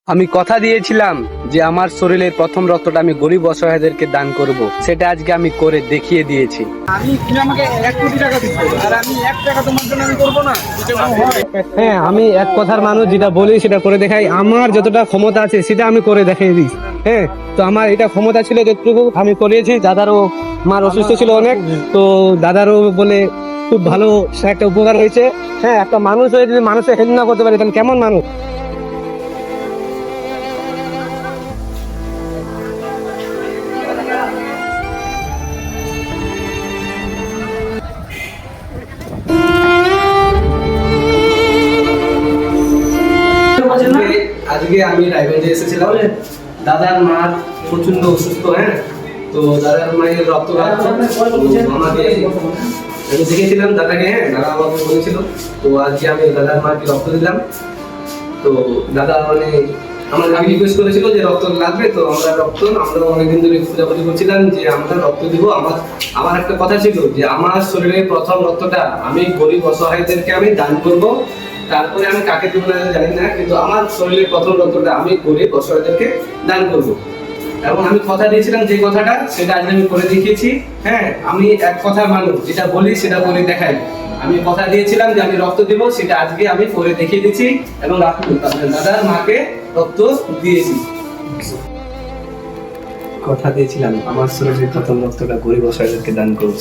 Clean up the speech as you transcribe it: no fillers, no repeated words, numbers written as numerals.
আমি কথা দিয়েছিলাম যে আমার শরীরের প্রথম রক্তটা আমি গরিব অসহায়দেরকে দান করব, সেটা আজকে আমি করে দেখিয়ে দিয়েছি। তুমি আমাকে 1 কোটি টাকা দিচ্ছ আর আমি 1 টাকা তোমার জন্য আমি করবো না, এটা কোনো হয়? হ্যাঁ, আমি এক কথার মানুষ, যেটা বলি সেটা করে দেখাই। আমার যতটা ক্ষমতা আছে সেটা আমি করে দেখিয়ে দিই। হ্যাঁ, তো আমার এটা ক্ষমতা ছিল যতটুকু আমি করিয়েছি। দাদারও মার অসুস্থ ছিল অনেক, তো দাদারও বলে খুব ভালো একটা উপকার হয়েছে। হ্যাঁ, একটা মানুষ হয়ে যদি মানুষের হেল্প না করতে পারে তাহলে কেমন মানুষ? আজকে আমি রায়গঞ্জে এসেছিলাম। দাদার মা প্রচন্ড অসুস্থ। হ্যাঁ, তো দাদার মায়ের রক্ত লাগতো। আমাকে আমি দেখেছিলাম দাদাকে। হ্যাঁ, দাদা আমাকে বলেছিল, তো আজকে আমি দাদার মাকে রক্ত দিলাম। তো দাদা মানে আমাকে রিকোয়েস্ট করেছিল যে রক্ত লাগবে, তো আমরা অনেকদিন ধরে খোঁজাখুঁজি করছিলাম যে আমরা রক্ত দিব। আমার একটা কথা ছিল যে আমার শরীরের প্রথম রক্তটা আমি গরিব অসহায়দেরকে আমি দান করব, তারপরে আমি কাকে দেবো না জানি না, কিন্তু আমার শরীরের প্রথম রক্তটা আমি গরিব অসহায়দেরকে দান করব। এবং আমি কথা দিয়েছিলাম যে কথাটা, সেটা আজ আমি করে দেখিয়েছি। হ্যাঁ, আমি এক কথার মানুষ, যেটা বলি সেটা করে দেখাই। আমি কথা দিয়েছিলাম যে আমি রক্ত দিব, সেটা আজকে আমি করে দেখিয়ে দিচ্ছি এবং দাদার মাকে রক্ত দিয়েছি। কথা দিয়েছিলাম আমার শরীরের প্রথম রক্তটা গরিব অসহায়দেরকে দান করব।